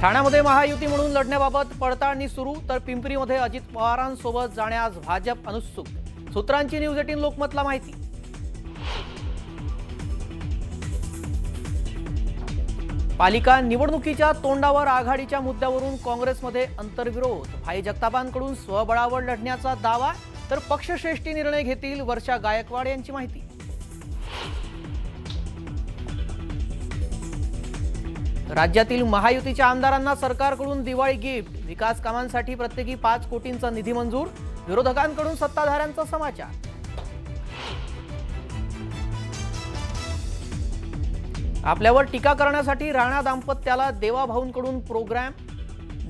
ठाण्यामध्ये महायुती म्हणून लढण्याबाबत पडताळणी सुरू, तर पिंपरीमध्ये अजित पवारांसोबत जाण्यास भाजप अनुत्सुक. सूत्रांची न्यूज 18 लोकमतला माहिती. पालिका निवडणुकीच्या तोंडावर आघाडीच्या मुद्द्यावरून काँग्रेसमध्ये अंतर्विरोध. भाई जगतापांकडून स्वबळावर लढण्याचा दावा, तर पक्षश्रेष्ठी निर्णय घेतील वर्षा गायकवाड यांची माहिती. राज्यातील महायुतीच्या आमदारांना सरकारकडून दिवाळी गिफ्ट. विकास कामांसाठी प्रत्येकी 5 कोटींचा निधी मंजूर. विरोधकांकडून सत्ताधाऱ्यांचा समाचार. आपल्यावर टीका करण्यासाठी राणा दाम्पत्याला देवाभाऊंकडून प्रोग्राम.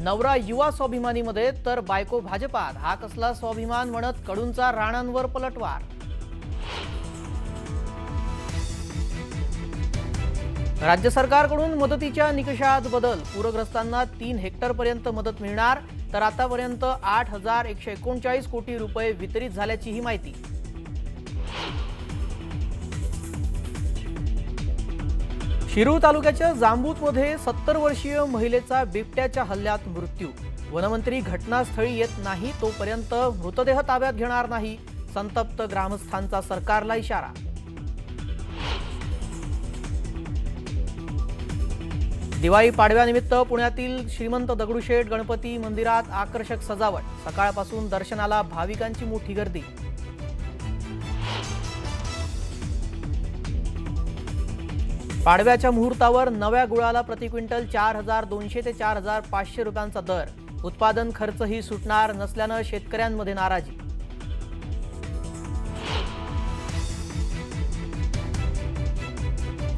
नवरा युवा स्वाभिमानीमध्ये तर बायको भाजपात. हा कसला स्वाभिमान म्हणत कडूंचा राणांवर पलटवार. राज्य सरकारकडून मदतीच्या निकषात बदल. पूरग्रस्तांना 3 हेक्टरपर्यंत मदत मिळणार, तर आतापर्यंत 8,139 कोटी रुपये वितरित झाल्याची ही माहिती. शिरूर तालुक्याच्या जांबूतमध्ये 70 वर्षीय महिलेचा बिबट्याच्या हल्ल्यात मृत्यू. वनमंत्री घटनास्थळी येत नाही तोपर्यंत मृतदेह ताब्यात घेणार नाही. संतप्त ग्रामस्थांचा सरकारला इशारा. दिवाळी पाडव्यानिमित्त पुण्यातील श्रीमंत दगडूशेठ गणपती मंदिरात आकर्षक सजावट. सकाळपासून दर्शनाला भाविकांची मोठी गर्दी. पाडव्याच्या मुहूर्तावर नव्या गुळाला प्रति क्विंटल 4,200 ते 4,500 रुपयांचा दर. उत्पादन खर्चही सुटणार नसल्यानं शेतकऱ्यांमध्ये नाराजी.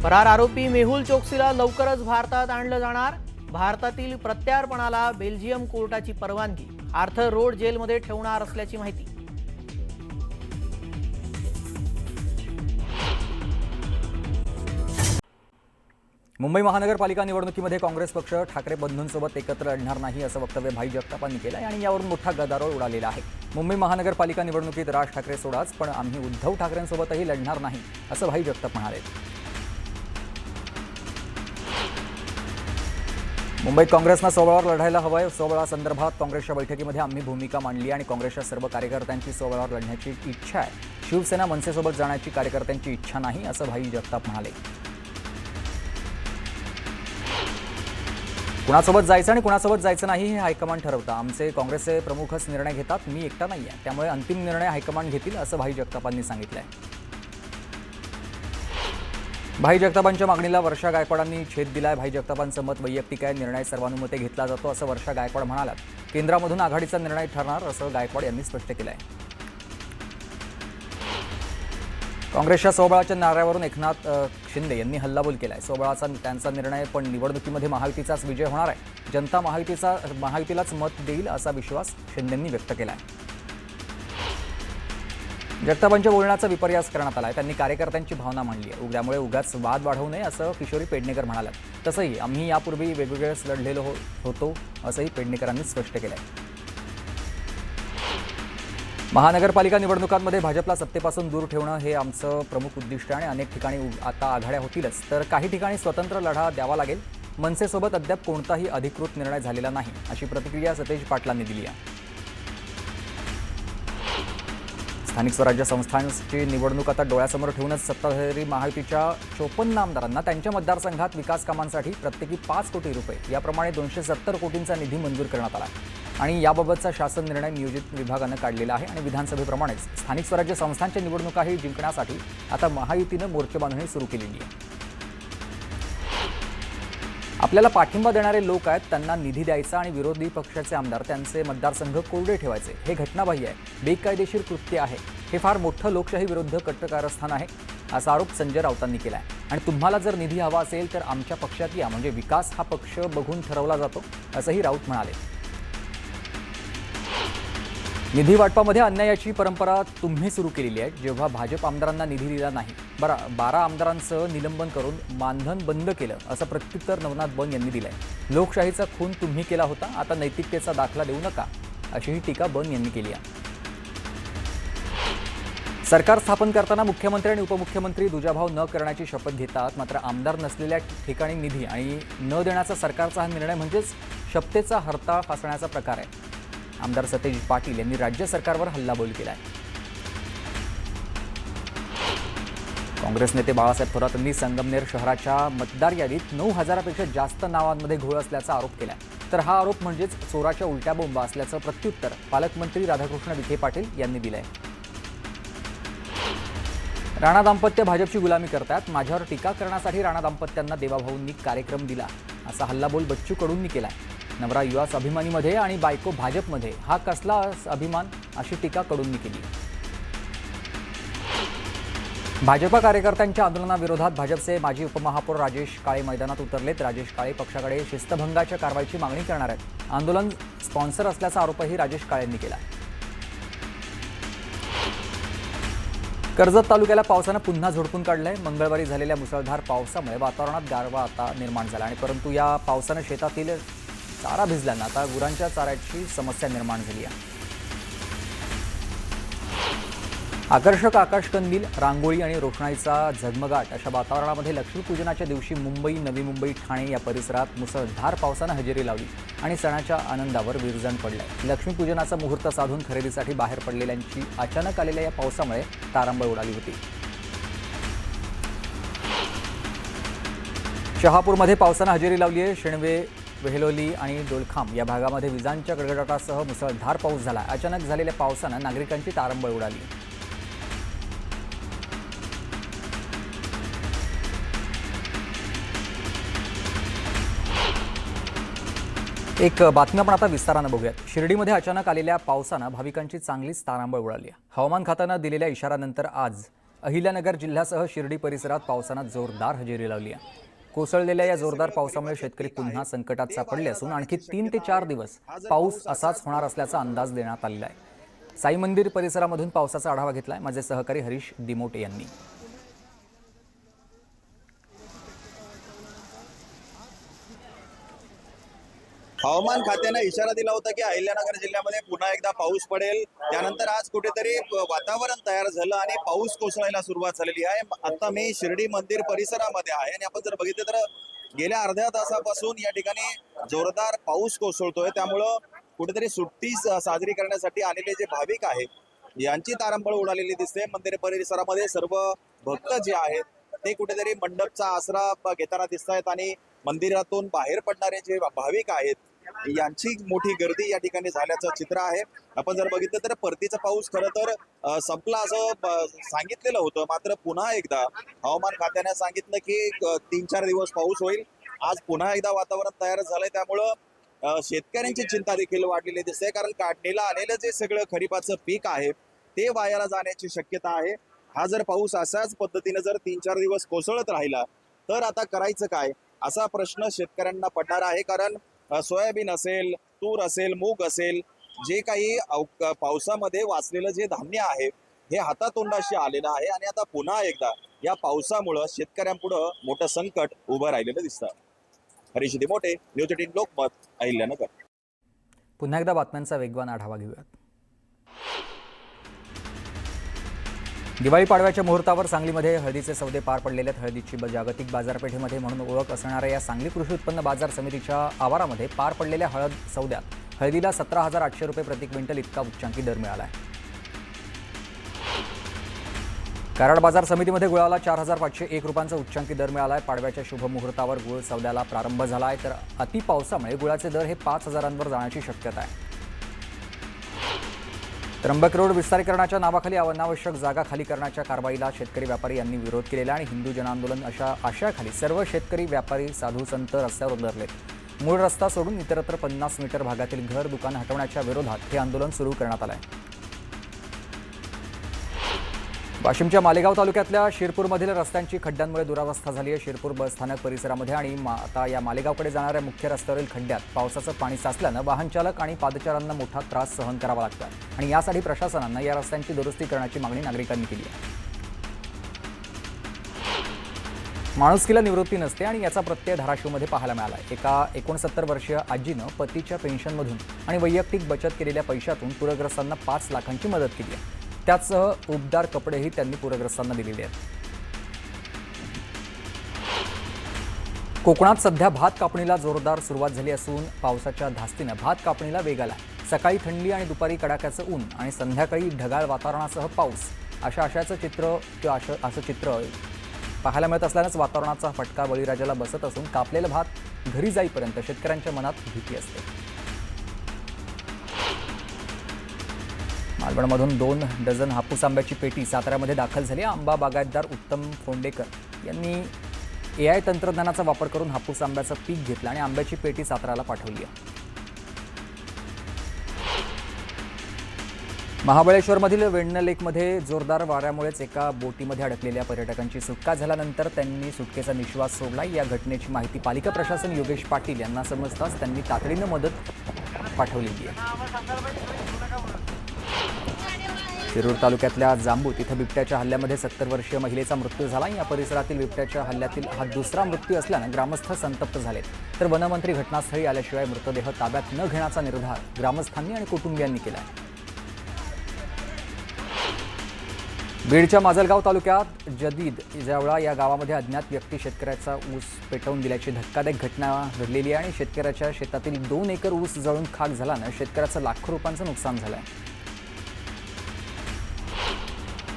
फरार आरोपी मेहुल चोक्सीला लवकरच भारतात आणलं जाणार. भारतातील प्रत्यार्पणाला बेल्जियम कोर्टाची परवानगी. आर्थर रोड जेलमध्ये ठेवणार असल्याची माहिती. मुंबई महानगरपालिका निवडणुकीमध्ये काँग्रेस पक्ष ठाकरे बंधूंसोबत एकत्र लढणार नाही असं वक्तव्य भाई जगतापांनी केलं आहे आणि यावरून मोठा गदारोळ उडालेला आहे. मुंबई महानगरपालिका निवडणुकीत राज ठाकरे सोडाच, पण आम्ही उद्धव ठाकरेंसोबतही लढणार नाही असं भाई जगताप म्हणाले. मुंबईत काँग्रेसनं स्वबळावर लढायला हवंय. स्वबळासंदर्भात काँग्रेसच्या बैठकीमध्ये आम्ही भूमिका मांडली आणि काँग्रेसच्या सर्व कार्यकर्त्यांची स्वबळावर लढण्याची इच्छा आहे. शिवसेना मनसेसोबत जाण्याची कार्यकर्त्यांची इच्छा नाही असं भाई जगताप म्हणाले. कुणासोबत जायचं आणि कुणासोबत जायचं नाही हे हायकमांड ठरवतं. आमचे काँग्रेसचे प्रमुखच निर्णय घेतात, मी एकटा नाही आहे. त्यामुळे अंतिम निर्णय हायकमांड घेतील असं भाई जगतापांनी सांगितलं आहे. भाई जगतापांच्या मागणीला वर्षा गायकवाडांनी छेद दिलाय. भाई जगतापांचं मत वैयक्तिक आहे, निर्णय सर्वानुमते घेतला जातो असं वर्षा गायकवाड म्हणालात. केंद्रामधून आघाडीचा निर्णय ठरणार असं गायकवाड यांनी स्पष्ट केलं आहे. काँग्रेसच्या स्वबळाच्या नाऱ्यावरून एकनाथ शिंदे यांनी हल्लाबोल केलाय. स्वबळाचा त्यांचा निर्णय, पण निवडणुकीमध्ये महायुतीचाच विजय होणार आहे. जनता महायुतीलाच मत देईल असा विश्वास शिंदेंनी व्यक्त केला आहे. जगतापांच्या बोलण्याचा विपर्यास करण्यात आला आहे. त्यांनी कार्यकर्त्यांची भावना मांडली आहे. त्यामुळे उगाच वाद वाढवू नये असं किशोरी पेडणेकर म्हणाल्या. तसंही आम्ही यापूर्वी वेगवेगळेच लढलेलो होतो असंही पेडणेकरांनी स्पष्ट केलं आहे. महानगरपालिका निवडणुकांमध्ये भाजपला सत्तेपासून दूर ठेवणं हे आमचं प्रमुख उद्दिष्ट आहे आणि अनेक ठिकाणी आता आघाड्या होतीलच, तर काही ठिकाणी स्वतंत्र लढा द्यावा लागेल. मनसेसोबत अद्याप कोणताही अधिकृत निर्णय झालेला नाही अशी प्रतिक्रिया सतेज पाटलांनी दिली आहे. स्थानिक स्वराज्य संस्थांची निवडणूक आता डोळ्यासमोर ठेवूनच सत्ताधारी महायुतीच्या 54 आमदारांना त्यांच्या मतदारसंघात विकास कामांसाठी प्रत्येकी 5 कोटी रुपये याप्रमाणे 270 कोटींचा निधी मंजूर करण्यात आला आणि याबाबतचा शासन निर्णय नियोजित विभागानं काढलेला आहे. आणि विधानसभेप्रमाणेच स्थानिक स्वराज्य संस्थांच्या निवडणुकाही जिंकण्यासाठी आता महायुतीनं मोर्चेबांधणी सुरू केलेली आहे. आपल्याला पाठिंबा देणारे लोक आहेत, त्यांना निधी द्यायचा आणि विरोधी पक्षाचे आमदार त्यांचे मतदारसंघ कोरडे ठेवायचे, हे घटनाबाह्य आहे, बेकायदेशीर कृत्य आहे. हे फार मोठं लोकशाही विरुद्ध कट्टकारस्थान आहे असा आरोप संजय राऊतांनी केला आहे. आणि तुम्हाला जर निधी हवा असेल तर आमच्या पक्षात या, म्हणजे विकास हा पक्ष बघून ठरवला जातो असंही राऊत म्हणाले. निधी वाटपामध्ये अन्यायाची परंपरा तुम्ही सुरू केलेली आहे. जेव्हा भाजप आमदारांना निधी दिला नाही, 12 आमदारांचं निलंबन करून मानधन बंद केलं असं प्रत्युत्तर नवनाथ बन यांनी दिलंय. लोकशाहीचा खून तुम्ही केला होता, आता नैतिकतेचा दाखला देऊ नका अशीही टीका बन यांनी केली आहे. सरकार स्थापन करताना मुख्यमंत्री आणि उपमुख्यमंत्री दुजाभाव न करण्याची शपथ घेतात, मात्र आमदार नसलेल्या ठिकाणी निधी आणि न देण्याचा सरकारचा हा निर्णय म्हणजेच शपथेचा हरताळ फासण्याचा प्रकार आहे. आमदार सतेज पाटील यांनी राज्य सरकारवर हल्लाबोल केला आहे. काँग्रेस नेते बाळासाहेब थोरात यांनी संगमनेर शहराच्या मतदार यादीत 9,000पेक्षा जास्त नावांमध्ये घोळ असल्याचा आरोप केला. तर हा आरोप म्हणजेच चोराच्या उलट्या बोंबा असल्याचं प्रत्युत्तर पालकमंत्री राधाकृष्ण विखे पाटील यांनी दिलं आहे. राणा दाम्पत्य भाजपची गुलामी करतात, माझ्यावर टीका करण्यासाठी राणा दाम्पत्यांना देवाभाऊंनी कार्यक्रम दिला, असा हल्लाबोल बच्चू कडूंनी केलाय. नवरा युवा स्वाभिमानीमध्ये आणि बायको भाजपमध्ये, हा कसला अभिमान, अशी टीका कडूंनी केली. भाजपा कार्यकर्त्यांच्या आंदोलनाविरोधात भाजपचे माजी उपमहापौर राजेश काळे मैदानात उतरलेत. राजेश काळे पक्षाकडे शिस्तभंगाच्या कारवाईची मागणी करणार आहेत. आंदोलन स्पॉन्सर असल्याचा आरोपही राजेश काळेंनी केला. कर्जत तालुक्याला पावसानं पुन्हा झोडपून काढलंय. मंगळवारी झालेल्या मुसळधार पावसामुळे वातावरणात गारवा आता निर्माण झाला आणि परंतु या पावसानं शेतातील चारा भिजल्यानं आता गुरांच्या चाऱ्याची समस्या निर्माण झाली आहे. आकर्षक आकाशकंदील, रांगोळी आणि रोषणाईचा झगमगाट अशा वातावरणामध्ये लक्ष्मीपूजनाच्या दिवशी मुंबई, नवी मुंबई, ठाणे या परिसरात मुसळधार पावसानं हजेरी लावली आणि सणाच्या आनंदावर विरजण पडलंय. लक्ष्मीपूजनाचा मुहूर्त साधून खरेदीसाठी बाहेर पडलेल्यांची अचानक आलेल्या या पावसामुळे तारांबळ उडाली होती. शहापूरमध्ये पावसानं हजेरी लावली आहे. शेणवे, वेहलोली आणि डोलखाम या भागामध्ये विजांच्या गडगडाटासह मुसळधार पाऊस झाला. अचानक झालेल्या पावसानं नागरिकांची तारांबळ उडाली. एक बातमी आपण आता विस्तारानं बघूयात. शिर्डीमध्ये अचानक आलेल्या पावसानं भाविकांची चांगलीच तारांबळ उडाली. हवामान खात्यानं दिलेल्या इशाऱ्यानंतर आज अहिल्यानगर जिल्ह्यासह शिर्डी परिसरात पावसानं जोरदार हजेरी लावली आहे. कोसळलेल्या या जोरदार पावसामुळे शेतकरी पुन्हा संकटात सापडले असून आणखी 3 ते 4 दिवस पाऊस असाच होणार असल्याचा अंदाज देण्यात आलेला आहे. साई मंदिर परिसरामधून पावसाचा आढावा घेतलाय माझे सहकारी हरीश दिमोटे यांनी. हवामान खात्याने इशारा दिला होता की अहिल्यानगर जिल्ह्यामध्ये पुन्हा एकदा पाऊस पडेल. त्यानंतर आज कुठेतरी वातावरण तयार झालं आणि पाऊस कोसळायला सुरुवात झालेली आहे. आता मी शिर्डी मंदिर परिसरामध्ये आहे आणि आपण जर बघितलं तर गेल्या अर्ध्या तासापासून या ठिकाणी जोरदार पाऊस कोसळतोय. त्यामुळं कुठेतरी सुट्टी साजरी करण्यासाठी आलेले जे भाविक आहेत यांची तारांबळ उडालेली दिसते. मंदिर परिसरामध्ये सर्व भक्त जे आहेत ते कुठेतरी मंडपचा आसरा घेताना दिसत आहेत आणि मंदिरातून बाहेर पडणारे जे भाविक आहेत यांची मोठी गर्दी या ठिकाणी झाल्याचं चित्र आहे. आपण जर बघितलं तर परतीचा पाऊस खरं तर संपला असं सांगितलेलं होतं, मात्र पुन्हा एकदा हवामान खात्याने सांगितलं की 3-4 दिवस पाऊस होईल. आज पुन्हा एकदा वातावरण तयार झालंय. त्यामुळं शेतकऱ्यांची चिंता देखील वाढलेली दिसते, कारण काढणीला आलेलं जे सगळं खरीपाचं पीक आहे ते वायाला जाण्याची शक्यता आहे. हा जर पाऊस अशाच पद्धतीने जर 3-4 दिवस कोसळत राहिला तर आता करायचं काय, असा प्रश्न शेतकऱ्यांना पडणार आहे. कारण सोयाबीन असेल, तूर असेल, मूग असेल, जे काही पावसामध्ये वाचलेलं जे धान्य आहे हे हातातोंडाशी आलेलं आहे आणि आता पुन्हा एकदा या पावसामुळं शेतकऱ्यांपुढं मोठं संकट उभं राहिलेलं दिसतं. हरीश दिमोटे, न्यूज 18 लोकमत, अहिल्यानगर. पुन्हा एकदा बातम्यांचा वेगवान आढावा घेऊयात. दिवाळी पाडव्याच्या मुहूर्तावर सांगलीमध्ये हळदीचे सौदे पार पडलेले आहेत. हळदीची जागतिक बाजारपेठेमध्ये म्हणून ओळख असणाऱ्या या सांगली कृषी उत्पन्न बाजार समितीच्या आवारामध्ये पार पडलेल्या हळद सौद्यात हळदीला 17,800 रुपये प्रति क्विंटल इतका उच्चांकी दर मिळाला आहे. कराड बाजार समितीमध्ये गुळाला 4,501 रुपयांचा उच्चांकी दर मिळाला आहे. पाडव्याच्या शुभ मुहूर्तावर गुळ सौद्याला प्रारंभ झाला आहे, तर अति पावसामुळे गुळाचे दर हे 5,000वर जाण्याची शक्यता आहे. त्र्यंबक रोड विस्तारीकरणाच्या नावाखाली अनावश्यक जागा खाली करण्याच्या कारवाईला शेतकरी व्यापारी यांनी विरोध केलेला आणि हिंदू जनआंदोलन अशा आशयाखाली सर्व शेतकरी व्यापारी साधू संत रस्त्यावर उतरले. मूळ रस्ता सोडून इतरत्र 50 मीटर भागातील घर दुकान हटवण्याच्या विरोधात हे आंदोलन सुरू करण्यात आलं आहे. वाशिमच्या मालेगाव तालुक्यातल्या शिरपूरमधील रस्त्यांची खड्ड्यांमुळे दुरावस्था झाली आहे. शिरपूर बस स्थानक परिसरामध्ये आणि आता या मालेगावकडे जाणाऱ्या मुख्य रस्त्यावरील खड्ड्यात पावसाचं पाणी साचल्यानं वाहन चालक आणि पादचाऱ्यांना मोठा त्रास सहन करावा लागतो आणि यासाठी प्रशासनानं या रस्त्यांची दुरुस्ती करण्याची मागणी नागरिकांनी केली आहे. माणुसकीला निवृत्ती नसते आणि याचा प्रत्यय धाराशिवमध्ये पाहायला मिळाला. एका 69 वर्षीय आजीनं पतीच्या पेन्शनमधून आणि वैयक्तिक बचत केलेल्या पैशातून पूरग्रस्तांना 5 लाखांची मदत केली आहे. त्यासह उबदार कपडेही त्यांनी पूरग्रस्तांना दिलेले आहेत. कोकणात सध्या भात कापणीला जोरदार सुरुवात झाली असून पावसाच्या धास्तीनं भात कापणीला वेग आला. सकाळी थंडी आणि दुपारी कडाक्याचं ऊन आणि संध्याकाळी ढगाळ वातावरणासह पाऊस असं चित्र पाहायला मिळत असल्यानंच वातावरणाचा फटका बळीराजाला बसत असून कापलेला भात घरी जाईपर्यंत शेतकऱ्यांच्या मनात भीती असते. मालवणमधून 2 डझन हापूस आंब्याची पेटी साताऱ्यामध्ये दाखल झाली. आंबा बागायतदार उत्तम फोंडेकर यांनी AI तंत्रज्ञानाचा वापर करून हापूस आंब्याचं पीक घेतलं आणि आंब्याची पेटी साताऱ्याला पाठवली आहे. महाबळेश्वरमधील वेण्ण लेकमध्ये जोरदार वाऱ्यामुळेच एका बोटीमध्ये अडकलेल्या पर्यटकांची सुटका झाल्यानंतर त्यांनी सुटकेचा निश्वास सोडला. या घटनेची माहिती पालिका प्रशासन योगेश पाटील यांना समजताच त्यांनी तातडीनं मदत पाठवलेली आहे. शिरूर तालुक्यातल्या जांबूत इथं बिबट्याच्या हल्ल्यामध्ये 70 वर्षीय महिलेचा मृत्यू झाला. या परिसरातील बिबट्याच्या हल्ल्यातील हा दुसरा मृत्यू असल्यानं ग्रामस्थ संतप्त झालेत. तर वनमंत्री घटनास्थळी आल्याशिवाय मृतदेह ताब्यात न घेण्याचा निर्धार ग्रामस्थांनी आणि कुटुंबियांनी केला आहे. बीडच्या माजलगाव तालुक्यात जदीद जवळा या गावामध्ये अज्ञात व्यक्ती शेतकऱ्याचा ऊस पेटवून दिल्याची धक्कादायक घटना घडलेली आहे आणि शेतकऱ्याच्या शेतातील 2 एकर ऊस जळून खाक झाल्यानं शेतकऱ्याचं लाखो रुपयांचं नुकसान झालं आहे.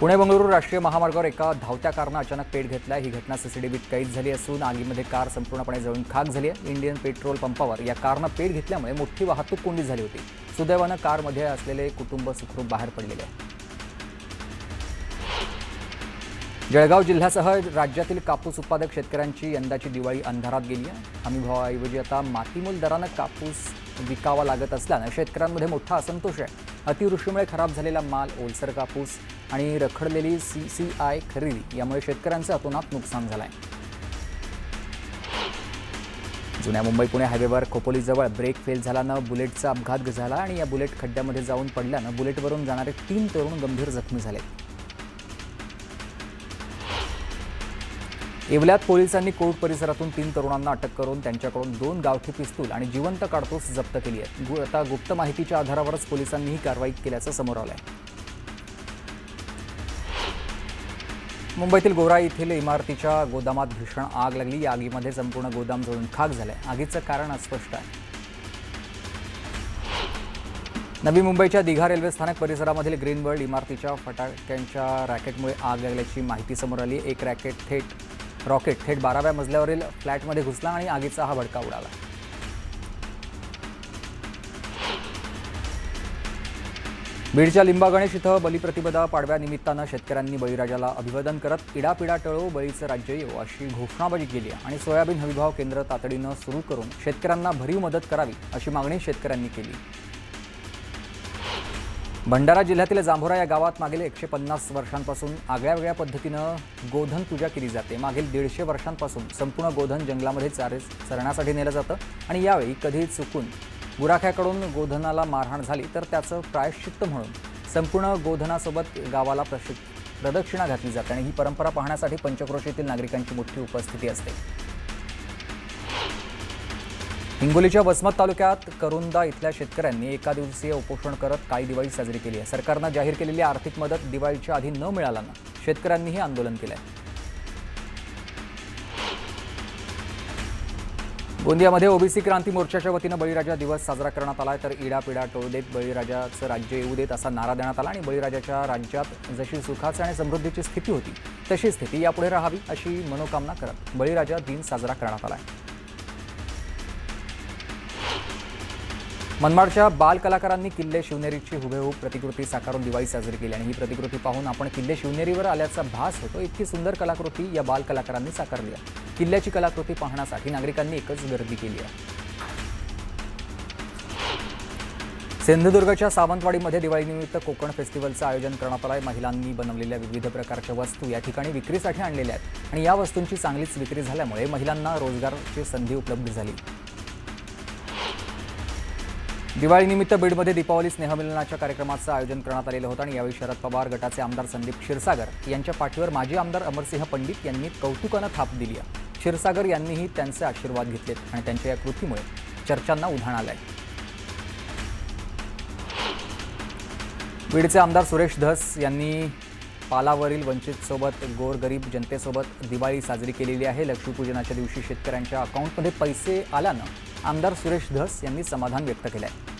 पुणे बंगळुरू राष्ट्रीय महामार्गावर एका धावत्या कारनं अचानक पेट घेतला. ही घटना सीसीटीव्हीत कैद झाली असून आगीमध्ये कार संपूर्णपणे जळून खाक झाली आहे. इंडियन पेट्रोल पंपावर या कारनं पेट घेतल्यामुळे मोठी वाहतूक कोंडी झाली होती. सुदैवानं कारमध्ये असलेले कुटुंब सुखरूप बाहेर पडलेले आहे. जळगाव जिल्ह्यासह राज्यातील कापूस उत्पादक शेतकऱ्यांची यंदाची दिवाळी अंधारात गेली आहे. हमीभावाऐवजी आता मातीमोल दरानं कापूस विकावा लागत असल्यानं शेतकऱ्यांमध्ये मोठा असंतोष आहे. अतिवृष्टीमुळे खराब झालेला माल, ओलसर कापूस आणि रखडलेली CCI खरेदी यामुळे शेतकऱ्यांचं अतोनात नुकसान झालं आहे. जुन्या मुंबई पुणे हायवेवर खोपोलीजवळ ब्रेक फेल झाल्यानं बुलेटचा अपघात झाला आणि या बुलेट खड्ड्यामध्ये जाऊन पडल्यानं बुलेटवरून जाणारे 3 तरुण गंभीर जखमी झाले. येवल्यात पोलिसांनी कोर्ट परिसरातून 3 तरुणांना अटक करून त्यांच्याकडून 2 गावठी पिस्तूल आणि जिवंत काडतूस जप्त केली आहे. आता गुप्त माहितीच्या आधारावरच पोलिसांनी ही कारवाई केल्याचं समोर आलं आहे. मुंबईतील गोराई येथील इमारतीच्या गोदामात भीषण आग लागली. या आगीमध्ये संपूर्ण गोदाम जळून खाक झालंय. आगीचं कारण अस्पष्ट आहे. नवी मुंबईच्या दिघा रेल्वे स्थानक परिसरामधील ग्रीन वर्ल्ड इमारतीच्या फटाक्यांच्या रॅकेटमुळे आग लागल्याची माहिती समोर आली. एक रॉकेट थेट 12व्या मजल्यावरील फ्लॅटमध्ये घुसला आणि आगीचा हा भडका उडाला. बीडच्या लिंबा गणेश इथं बलिप्रतिपदा पाडव्यानिमित्तानं शेतकऱ्यांनी बळीराजाला अभिवादन करत इडापिडा टळो बळीचं राज्य येवो अशी घोषणाबाजी केली आणि सोयाबीन हमीभाव केंद्र तातडीनं सुरू करून शेतकऱ्यांना भरीव मदत करावी अशी मागणी शेतकऱ्यांनी केली. भंडारा जिल्ह्यातील जांभोरा या गावात मागील 150 वर्षांपासून आगळ्यावेगळ्या पद्धतीनं गोधन पूजा केली जाते. मागील 150 वर्षांपासून संपूर्ण गोधन जंगलामध्ये चरण्यासाठी नेलं जातं आणि यावेळी कधी चुकून गुराख्याकडून गोधनाला मारहाण झाली तर त्याचं प्रायश्चित्त म्हणून संपूर्ण गोधनासोबत गावाला प्रदक्षिणा घातली जाते आणि ही परंपरा पाहण्यासाठी पंचक्रोशीतील नागरिकांची मोठी उपस्थिती असते. हिंगोलीच्या वसमत तालुक्यात करुंदा इथल्या शेतकऱ्यांनी एका दिवसीय उपोषण करत काळी दिवाळी साजरी केली आहे. सरकारनं जाहीर केलेली आर्थिक मदत दिवाळीच्या आधी न मिळाल्यानं शेतकऱ्यांनीही आंदोलन केलं आहे. गोंदियामध्ये ओबीसी क्रांती मोर्चाच्या वतीनं बळीराजा दिवस साजरा करण्यात आला. तर इडापिडा टोळ देत बळीराजाचं राज्य येऊ देत असा नारा देण्यात आला आणि बळीराजाच्या राज्यात जशी सुखाची आणि समृद्धीची स्थिती होती तशी स्थिती यापुढे राहावी अशी मनोकामना करत बळीराजा दिन साजरा करण्यात आला. मनमाडच्या बाल कलाकारांनी किल्ले शिवनेरीची हुबेहूब प्रतिकृती साकारून दिवाळी साजरी केली आणि ही प्रतिकृती पाहून आपण किल्ले शिवनेरीवर आल्याचा भास होतो. इतकी सुंदर कलाकृती या बाल कलाकारांनी साकारली आहे. किल्ल्याची कलाकृती पाहण्यासाठी नागरिकांनी एकच गर्दी केली आहे. सिंधुदुर्गच्या सावंतवाडीमध्ये दिवाळीनिमित्त कोकण फेस्टिवलचं आयोजन करण्यात आलं आहे. महिलांनी बनवलेल्या विविध प्रकारच्या वस्तू या ठिकाणी विक्रीसाठी आणलेल्या आहेत आणि या वस्तूंची चांगलीच विक्री झाल्यामुळे महिलांना रोजगाराची संधी उपलब्ध झाली. दिवाळीनिमित्त बीडमध्ये दीपावली स्नेहमिलनाच्या कार्यक्रमाचं आयोजन करण्यात आलेलं होतं आणि यावेळी शरद पवार गटाचे आमदार संदीप क्षीरसागर यांच्या पाठीवर माजी आमदार अमरसिंह पंडित यांनी कौतुकानं थाप दिली आहे. क्षीरसागर यांनीही त्यांचे आशीर्वाद घेतलेत आणि त्यांच्या या कृतीमुळे चर्चांना उधाण आलंय. बीडचे आमदार सुरेश धस यांनी पालावरील वंचितसोबत गोरगरीब जनतेसोबत दिवाळी साजरी केलेली आहे. लक्ष्मीपूजनाच्या दिवशी शेतकऱ्यांच्या अकाउंटमध्ये पैसे आल्यानं आमदार सुरेश धस यांनी समाधान व्यक्त केलं आहे.